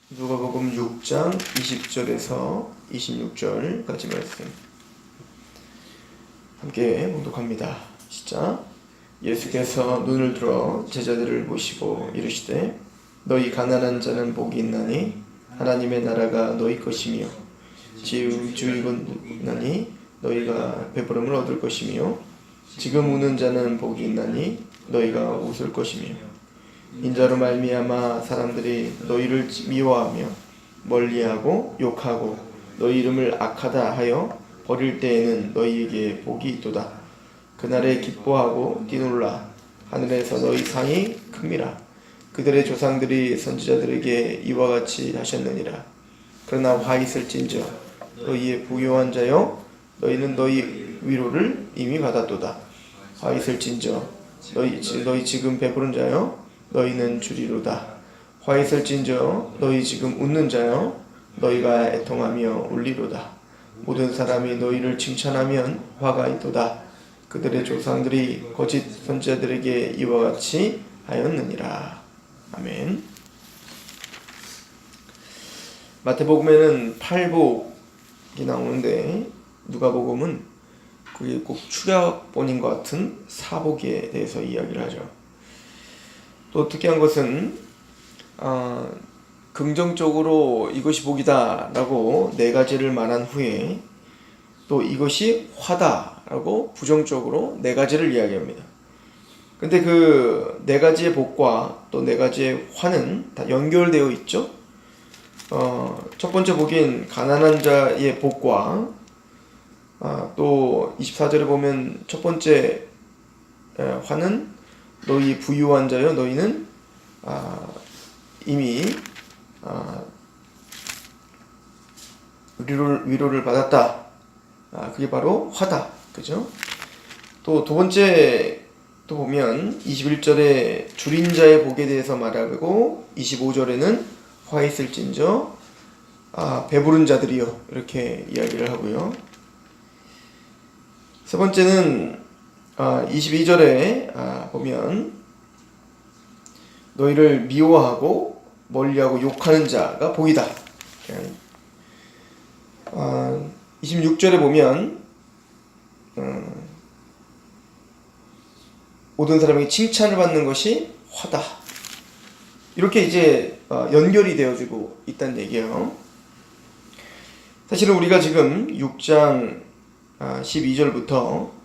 누가복음 6장 20절에서 26절까지 말씀 함께 봉독합니다. 시작. 예수께서 눈을 들어 제자들을 보시고 이르시되 너희 가난한 자는 복이 있나니 하나님의 나라가 너희 것이며 지우주이건나니 너희가 배부름을 얻을 것이며 지금 우는 자는 복이 있나니 너희가 웃을 것이며 인자로 말미암아 사람들이 너희를 미워하며 멀리하고 욕하고 너희 이름을 악하다 하여 버릴 때에는 너희에게 복이 있도다. 그날에 기뻐하고 뛰놀라. 하늘에서 너희 상이 큽니다. 그들의 조상들이 선지자들에게 이와 같이 하셨느니라. 그러나 화 있을진저 너희의 부요한 자여 너희는 너희 위로를 이미 받았도다. 화 있을진저 너희 지금 배부른 자여 너희는 주리로다. 화 있을진저 너희 지금 웃는 자여 너희가 애통하며 울리로다. 모든 사람이 너희를 칭찬하면 화가 있도다. 그들의 조상들이 거짓 선지자들에게 이와 같이 하였느니라. 아멘. 마태복음에는 팔복이 나오는데 누가복음은 그게 꼭 축약본인 것 같은 사복에 대해서 이야기를 하죠. 또 특이한 것은 긍정적으로 이것이 복이다 라고 네 가지를 말한 후에 또 이것이 화다 라고 부정적으로 네 가지를 이야기합니다. 근데 그 네 가지의 복과 또 네 가지의 화는 다 연결되어 있죠. 첫 번째 복인 가난한 자의 복과 또 24절에 보면 첫 번째 화는 너희 부유한 자여 너희는 이미 위로를 받았다. 그게 바로 화다. 그죠? 또 두 번째 또 보면 21절에 줄인 자의 복에 대해서 말하고 25절에는 화 있을진저 배부른 자들이요 이렇게 이야기를 하고요. 세 번째는 22절에 보면 너희를 미워하고 멀리하고 욕하는 자가 복이다. 26절에 보면 모든 사람에게 칭찬을 받는 것이 화다. 이렇게 이제 연결이 되어지고 있다는 얘기예요. 사실은 우리가 지금 6장 12절부터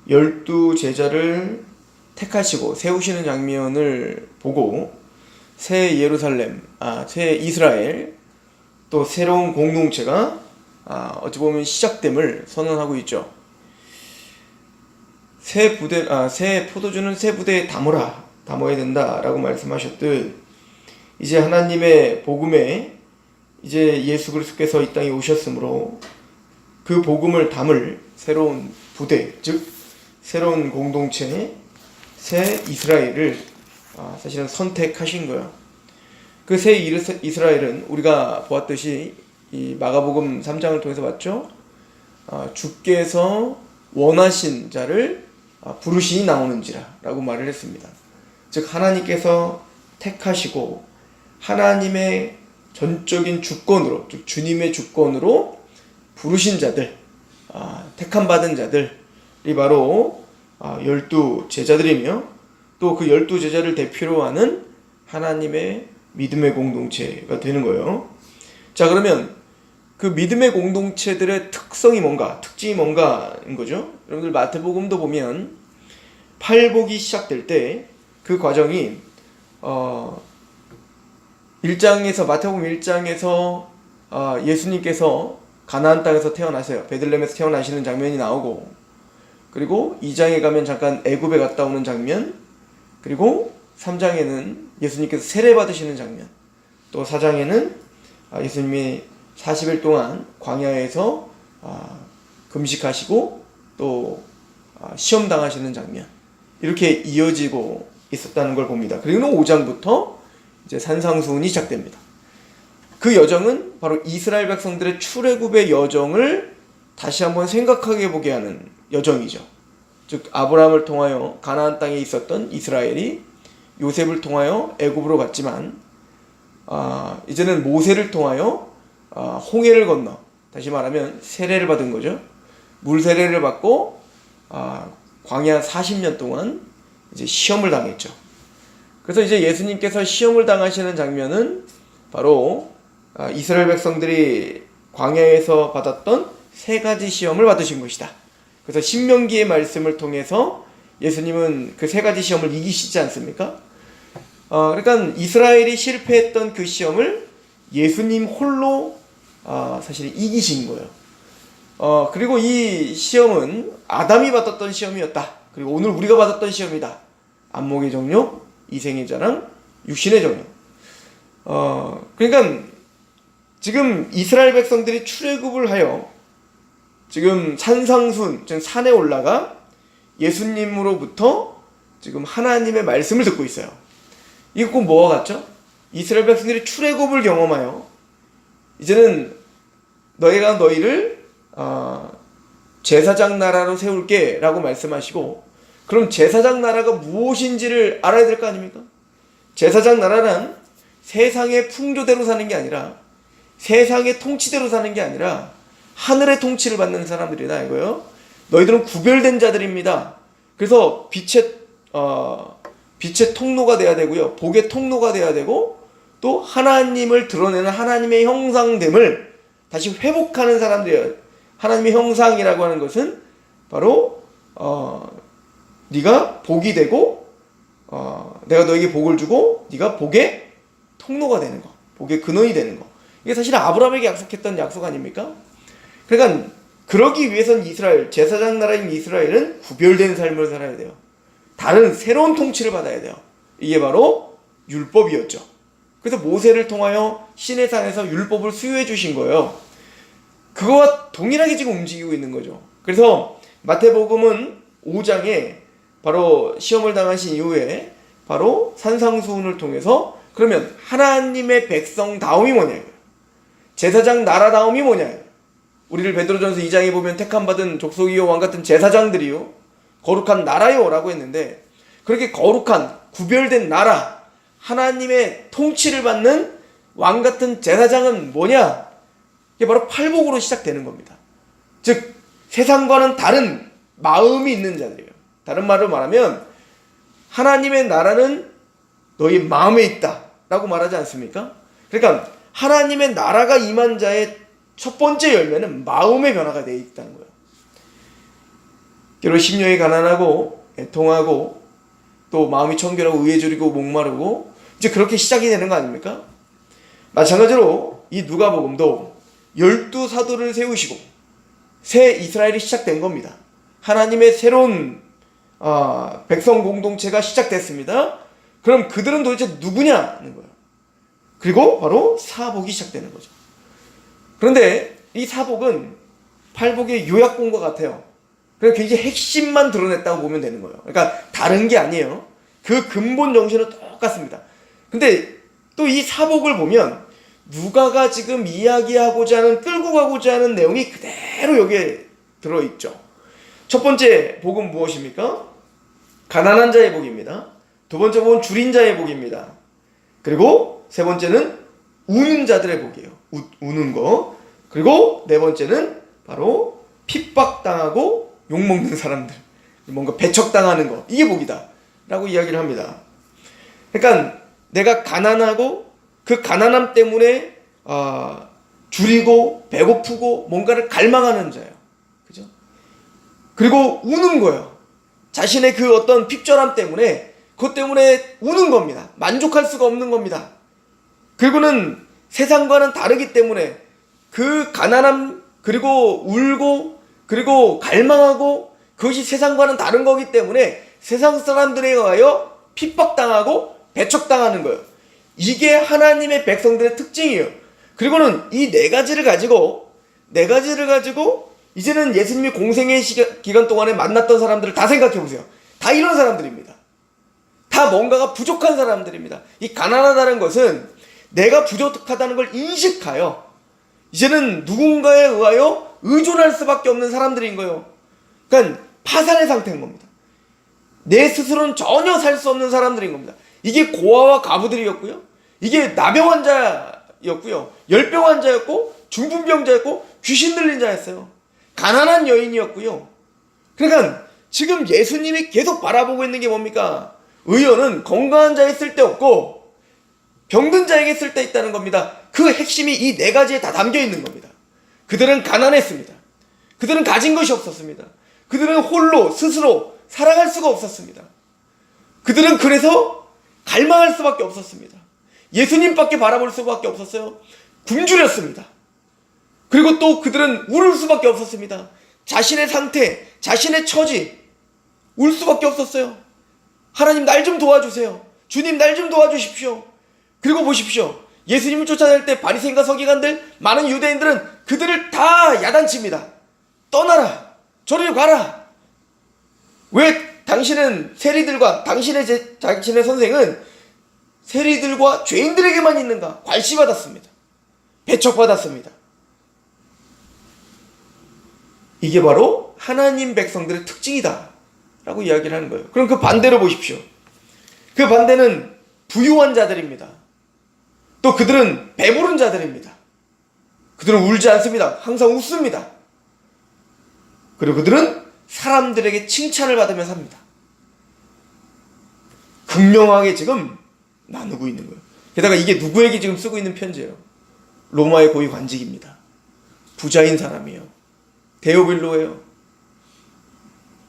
12제자를 택하시고 세우시는 장면을 보고 새 예루살렘, 새 이스라엘, 또 새로운 공동체가 어찌 보면 시작됨을 선언하고 있죠. 새 포도주는 새 부대에 담아야 된다라고 말씀하셨듯 이제 하나님의 복음에 이제 예수 그리스도께서 이 땅에 오셨으므로 그 복음을 담을 새로운 부대, 즉 새로운 공동체, 새 이스라엘을 사실은 선택하신 거예요. 그 새 이스라엘은 우리가 보았듯이 이 마가복음 3장을 통해서 봤죠. 주께서 원하신 자를 부르시니 나오는지라 라고 말을 했습니다. 즉 하나님께서 택하시고 하나님의 전적인 주권으로, 즉 주님의 주권으로 부르신 자들, 택함 받은 자들이 바로 12제자들이며 또 그 12제자를 대표로 하는 하나님의 믿음의 공동체가 되는 거예요. 자, 그러면 그 믿음의 공동체들의 특성이 뭔가, 특징이 뭔가인 거죠. 여러분들 마태복음도 보면 팔복이 시작될 때 그 과정이 1장에서 마태복음 1장에서 예수님께서 가나안 땅에서 태어나세요. 베들레헴에서 태어나시는 장면이 나오고, 그리고 2장에 가면 잠깐 애굽에 갔다 오는 장면, 그리고 3장에는 예수님께서 세례 받으시는 장면, 또 4장에는 예수님이 40일 동안 광야에서 금식하시고 또 시험 당하시는 장면, 이렇게 이어지고 있었다는 걸 봅니다. 그리고 5장부터 이제 산상수훈이 시작됩니다. 그 여정은 바로 이스라엘 백성들의 출애굽의 여정을 다시 한번 생각하게 보게 하는 여정이죠. 즉 아브라함을 통하여 가나안 땅에 있었던 이스라엘이 요셉을 통하여 애굽으로 갔지만 이제는 모세를 통하여 홍해를 건너, 다시 말하면 세례를 받은 거죠. 물 세례를 받고 광야 40년 동안 이제 시험을 당했죠. 그래서 이제 예수님께서 시험을 당하시는 장면은 바로 이스라엘 백성들이 광야에서 받았던 세 가지 시험을 받으신 것이다. 그래서 신명기의 말씀을 통해서 예수님은 그 세 가지 시험을 이기시지 않습니까? 그러니까 이스라엘이 실패했던 그 시험을 예수님 홀로 사실 이기신 거예요. 그리고 이 시험은 아담이 받았던 시험이었다. 그리고 오늘 우리가 받았던 시험이다. 안목의 정욕, 이생의 자랑, 육신의 정욕. 그러니까 지금 이스라엘 백성들이 출애굽을 하여 지금 산상순, 즉 산에 올라가 예수님으로부터 지금 하나님의 말씀을 듣고 있어요. 이거 꼭 뭐와 같죠? 이스라엘 백성들이 출애굽을 경험하여 이제는 너희가 너희를 제사장 나라로 세울게 라고 말씀하시고, 그럼 제사장 나라가 무엇인지를 알아야 될 거 아닙니까? 제사장 나라는 세상의 풍조대로 사는 게 아니라, 세상의 통치대로 사는 게 아니라 하늘의 통치를 받는 사람들이다 이거요. 너희들은 구별된 자들입니다. 그래서 빛의 통로가 돼야 되고요, 복의 통로가 돼야 되고, 또 하나님을 드러내는 하나님의 형상됨을 다시 회복하는 사람들이에요. 하나님의 형상이라고 하는 것은 바로 네가 복이 되고, 내가 너에게 복을 주고 네가 복의 통로가 되는 거, 복의 근원이 되는 거. 이게 사실 아브라함에게 약속했던 약속 아닙니까? 그러니까 그러기 위해서는 이스라엘, 제사장 나라인 이스라엘은 구별된 삶을 살아야 돼요. 다른 새로운 통치를 받아야 돼요. 이게 바로 율법이었죠. 그래서 모세를 통하여 시내산에서 율법을 수여해 주신 거예요. 그거와 동일하게 지금 움직이고 있는 거죠. 그래서 마태복음은 5장에 바로 시험을 당하신 이후에 바로 산상수훈을 통해서 그러면 하나님의 백성다움이 뭐냐, 제사장 나라다움이 뭐냐, 우리를 베드로전서 2장에 보면 택함받은 족속이요 왕같은 제사장들이요 거룩한 나라요 라고 했는데, 그렇게 거룩한 구별된 나라, 하나님의 통치를 받는 왕같은 제사장은 뭐냐? 이게 바로 팔복으로 시작되는 겁니다. 즉 세상과는 다른 마음이 있는 자들이에요. 다른 말로 말하면 하나님의 나라는 너희 마음에 있다 라고 말하지 않습니까? 그러니까 하나님의 나라가 임한 자의 첫 번째 열매는 마음의 변화가 되어 있다는 거예요. 결혼 심령이 가난하고 애통하고 또 마음이 청결하고 의에 줄이고 목마르고, 이제 그렇게 시작이 되는 거 아닙니까? 마찬가지로 이 누가복음도 12사도를 세우시고 새 이스라엘이 시작된 겁니다. 하나님의 새로운 백성 공동체가 시작됐습니다. 그럼 그들은 도대체 누구냐는 거예요. 그리고 바로 사복이 시작되는 거죠. 그런데 이 사복은 팔복의 요약본과 같아요. 그래서 굉장히 핵심만 드러냈다고 보면 되는 거예요. 그러니까 다른 게 아니에요. 그 근본 정신은 똑같습니다. 근데 또 이 사복을 보면 누가가 지금 이야기하고자 하는, 끌고 가고자 하는 내용이 그대로 여기에 들어있죠. 첫 번째 복은 무엇입니까? 가난한 자의 복입니다. 두 번째 복은 줄인 자의 복입니다. 그리고 세 번째는 우는 자들의 복이에요. 우는 거. 그리고 네 번째는 바로 핍박당하고 욕먹는 사람들, 뭔가 배척당하는 거, 이게 복이다 라고 이야기를 합니다. 그러니까 내가 가난하고 그 가난함 때문에 줄이고 배고프고 뭔가를 갈망하는 자예요. 그죠? 그리고 우는 거예요. 자신의 그 어떤 핍절함 때문에, 그것 때문에 우는 겁니다. 만족할 수가 없는 겁니다. 그리고는 세상과는 다르기 때문에 그 가난함, 그리고 울고, 그리고 갈망하고, 그것이 세상과는 다른 거기 때문에 세상 사람들에 의하여 핍박당하고 배척당하는 거예요. 이게 하나님의 백성들의 특징이에요. 그리고는 이 네 가지를 가지고 이제는 예수님이 공생의 기간 동안에 만났던 사람들을 다 생각해 보세요. 다 이런 사람들입니다. 다 뭔가가 부족한 사람들입니다. 이 가난하다는 것은 내가 부족하다는 걸 인식하여 이제는 누군가에 의하여 의존할 수밖에 없는 사람들인 거예요. 그러니까 파산의 상태인 겁니다. 내 스스로는 전혀 살 수 없는 사람들인 겁니다. 이게 고아와 과부들이었고요. 이게 나병 환자였고요. 열병 환자였고 중풍병자였고 귀신 들린 자였어요. 가난한 여인이었고요. 그러니까 지금 예수님이 계속 바라보고 있는 게 뭡니까? 의원은 건강한 자에 쓸데없고 병든 자에게 쓸데 있다는 겁니다. 그 핵심이 이 네 가지에 다 담겨 있는 겁니다. 그들은 가난했습니다. 그들은 가진 것이 없었습니다. 그들은 홀로 스스로 살아갈 수가 없었습니다. 그들은 그래서 갈망할 수밖에 없었습니다. 예수님밖에 바라볼 수밖에 없었어요. 굶주렸습니다. 그리고 또 그들은 울을 수밖에 없었습니다. 자신의 상태, 자신의 처지, 울 수밖에 없었어요. 하나님 날 좀 도와주세요. 주님 날 좀 도와주십시오. 그리고 보십시오. 예수님을 쫓아낼 때 바리새인과 서기관들, 많은 유대인들은 그들을 다 야단칩니다. 떠나라. 저리로 가라. 왜 당신은 세리들과 당신의 선생은 세리들과 죄인들에게만 있는가? 괄시받았습니다. 배척받았습니다. 이게 바로 하나님 백성들의 특징이다 라고 이야기를 하는 거예요. 그럼 그 반대로 보십시오. 그 반대는 부유한 자들입니다. 또 그들은 배부른 자들입니다. 그들은 울지 않습니다. 항상 웃습니다. 그리고 그들은 사람들에게 칭찬을 받으며 삽니다. 극명하게 지금 나누고 있는 거예요. 게다가 이게 누구에게 지금 쓰고 있는 편지예요? 로마의 고위 관직입니다. 부자인 사람이에요. 데오빌로예요.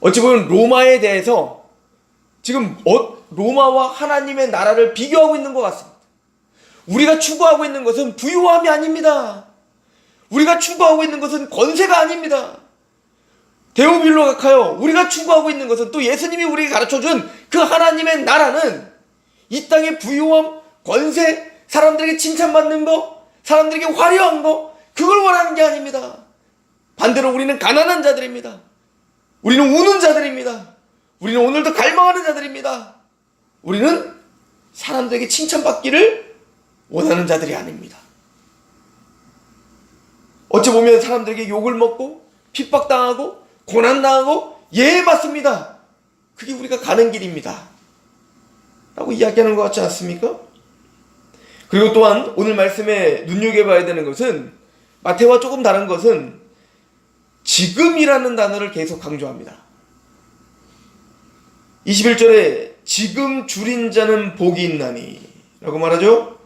어찌 보면 로마에 대해서 지금 로마와 하나님의 나라를 비교하고 있는 것 같습니다. 우리가 추구하고 있는 것은 부유함이 아닙니다. 우리가 추구하고 있는 것은 권세가 아닙니다. 데오빌로 각하여 우리가 추구하고 있는 것은 또 예수님이 우리에게 가르쳐준 그 하나님의 나라는 이 땅의 부유함, 권세, 사람들에게 칭찬받는 거, 사람들에게 화려한 거, 그걸 원하는 게 아닙니다. 반대로 우리는 가난한 자들입니다. 우리는 우는 자들입니다. 우리는 오늘도 갈망하는 자들입니다. 우리는 사람들에게 칭찬받기를 원하는 자들이 아닙니다. 어찌 보면 사람들에게 욕을 먹고 핍박당하고 고난당하고 예받습니다. 그게 우리가 가는 길입니다. 라고 이야기하는 것 같지 않습니까? 그리고 또한 오늘 말씀에 눈여겨봐야 되는 것은 마태와 조금 다른 것은 지금이라는 단어를 계속 강조합니다. 21절에 지금 줄인 자는 복이 있나니 라고 말하죠.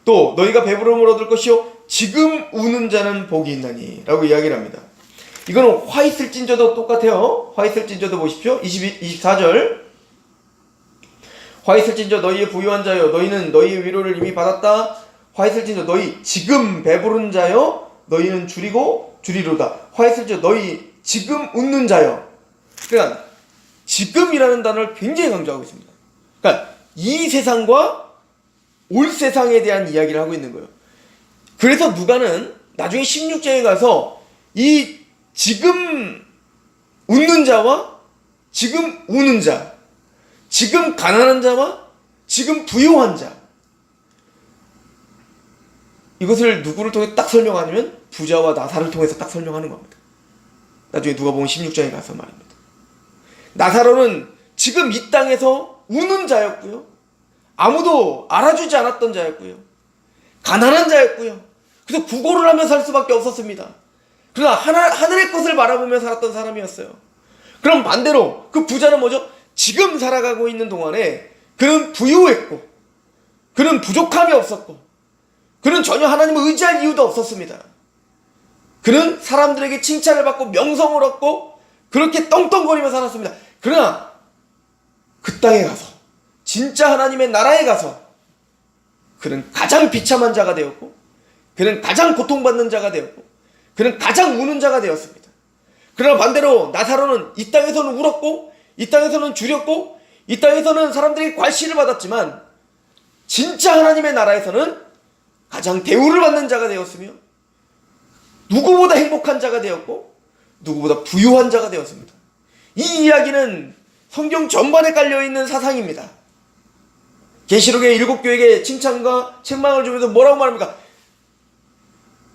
또 너희가 배부름을 얻을 것이요 지금 우는 자는 복이 있나니 라고 이야기를 합니다. 이거는 화 있을진저도 똑같아요. 화 있을진저도 보십시오. 24절 화 있을진저 너희의 부유한 자여 너희는 너희의 위로를 이미 받았다. 화 있을진저 너희 지금 배부른 자여 너희는 줄이로다. 화 있을진저 너희 지금 웃는 자여. 그러니까 지금이라는 단어를 굉장히 강조하고 있습니다. 그러니까 이 세상과 올 세상에 대한 이야기를 하고 있는 거예요. 그래서 누가는 나중에 16장에 가서 이 지금 웃는 자와 지금 우는 자, 지금 가난한 자와 지금 부유한 자, 이것을 누구를 통해 딱 설명하냐면 부자와 나사를 통해서 딱 설명하는 겁니다. 나중에 누가복음 16장에 가서 말입니다. 나사로는 지금 이 땅에서 우는 자였고요. 아무도 알아주지 않았던 자였고요. 가난한 자였고요. 그래서 구걸을 하며 살 수밖에 없었습니다. 그러나 하늘의 것을 바라보며 살았던 사람이었어요. 그럼 반대로 그 부자는 뭐죠? 지금 살아가고 있는 동안에 그는 부유했고 그는 부족함이 없었고 그는 전혀 하나님을 의지할 이유도 없었습니다. 그는 사람들에게 칭찬을 받고 명성을 얻고 그렇게 떵떵거리며 살았습니다. 그러나 그 땅에 가서 진짜 하나님의 나라에 가서 그는 가장 비참한 자가 되었고 그는 가장 고통받는 자가 되었고 그는 가장 우는 자가 되었습니다. 그러나 반대로 나사로는 이 땅에서는 울었고 이 땅에서는 줄였고 이 땅에서는 사람들에게 괄시를 받았지만 진짜 하나님의 나라에서는 가장 대우를 받는 자가 되었으며 누구보다 행복한 자가 되었고 누구보다 부유한 자가 되었습니다. 이 이야기는 성경 전반에 깔려있는 사상입니다. 계시록의 7교회에게 칭찬과 책망을 주면서 뭐라고 말합니까?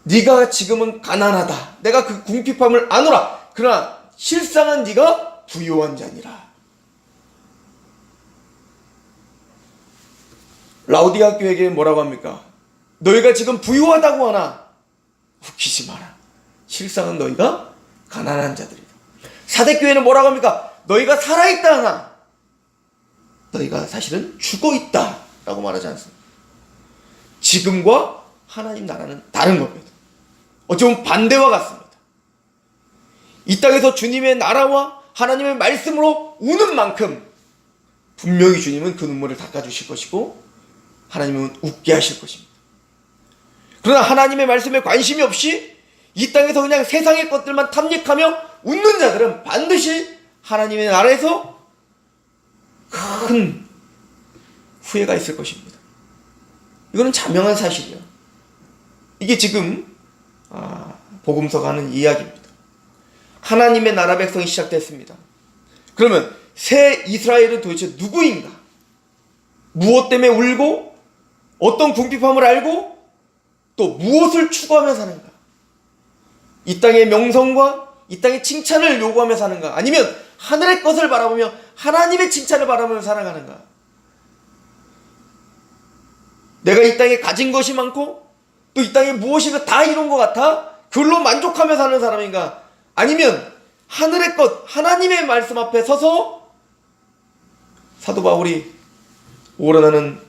네가 지금은 가난하다. 내가 그 궁핍함을 아노라. 그러나 실상은 네가 부유한 자니라. 라우디아 교회에게 뭐라고 합니까? 너희가 지금 부유하다고 하나 웃기지 마라. 실상은 너희가 가난한 자들이다. 사대교회는 뭐라고 합니까? 너희가 살아있다 하나 너희가 사실은 죽어있다 라고 말하지 않습니다. 지금과 하나님 나라는 다른 겁니다. 어쩌면 반대와 같습니다. 이 땅에서 주님의 나라와 하나님의 말씀으로 우는 만큼 분명히 주님은 그 눈물을 닦아주실 것이고 하나님은 웃게 하실 것입니다. 그러나 하나님의 말씀에 관심이 없이 이 땅에서 그냥 세상의 것들만 탐닉하며 웃는 자들은 반드시 하나님의 나라에서 큰 후회가 있을 것입니다. 이거는 자명한 사실이에요. 이게 지금 복음서가 하는 이야기입니다. 하나님의 나라 백성이 시작됐습니다. 그러면 새 이스라엘은 도대체 누구인가? 무엇 때문에 울고 어떤 궁핍함을 알고 또 무엇을 추구하며 사는가? 이 땅의 명성과 이 땅의 칭찬을 요구하며 사는가? 아니면 하늘의 것을 바라보며 하나님의 칭찬을 바라보며 살아가는가? 내가 이 땅에 가진 것이 많고 또 이 땅에 무엇인가 다 이룬 것 같아? 그걸로 만족하며 사는 사람인가? 아니면 하늘의 것, 하나님의 말씀 앞에 서서 사도 바울이 오라 나는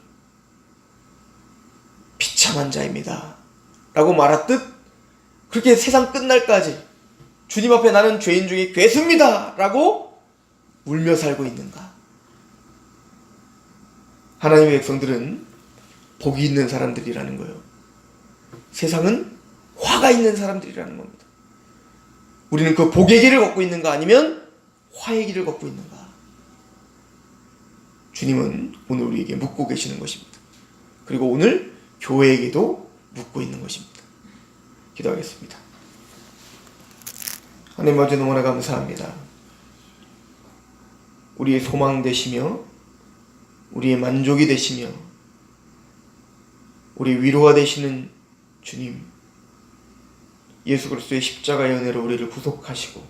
비참한 자입니다 라고 말했듯 그렇게 세상 끝날까지 주님 앞에 나는 죄인 중에 괴수입니다 라고 울며 살고 있는가? 하나님의 백성들은 복이 있는 사람들이라는 거예요. 세상은 화가 있는 사람들이라는 겁니다. 우리는 그 복의 길을 걷고 있는가 아니면 화의 길을 걷고 있는가? 주님은 오늘 우리에게 묻고 계시는 것입니다. 그리고 오늘 교회에게도 묻고 있는 것입니다. 기도하겠습니다. 하나님 아버지 너무나 감사합니다. 우리의 소망 되시며 우리의 만족이 되시며 우리 위로가 되시는 주님, 예수 그리스도의 십자가의 은혜로 우리를 구속하시고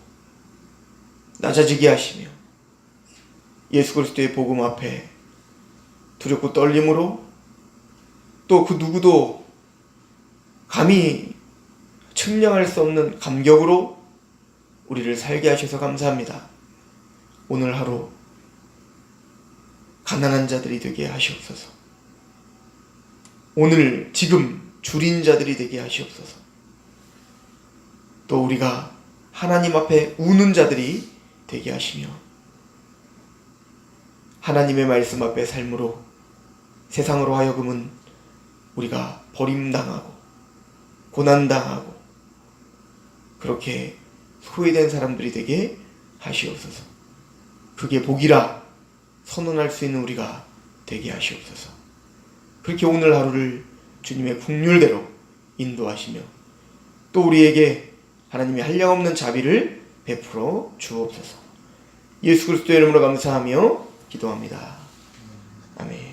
낮아지게 하시며 예수 그리스도의 복음 앞에 두렵고 떨림으로 또 그 누구도 감히 측량할 수 없는 감격으로 우리를 살게 하셔서 감사합니다. 오늘 하루 가난한 자들이 되게 하시옵소서. 오늘 지금 줄인 자들이 되게 하시옵소서. 또 우리가 하나님 앞에 우는 자들이 되게 하시며 하나님의 말씀 앞에 삶으로 세상으로 하여금은 우리가 버림당하고 고난당하고 그렇게 소외된 사람들이 되게 하시옵소서. 그게 복이라 선언할 수 있는 우리가 되게 하시옵소서. 그렇게 오늘 하루를 주님의 긍휼대로 인도하시며 또 우리에게 하나님의 한량없는 자비를 베풀어 주옵소서. 예수 그리스도의 이름으로 감사하며 기도합니다. 아멘.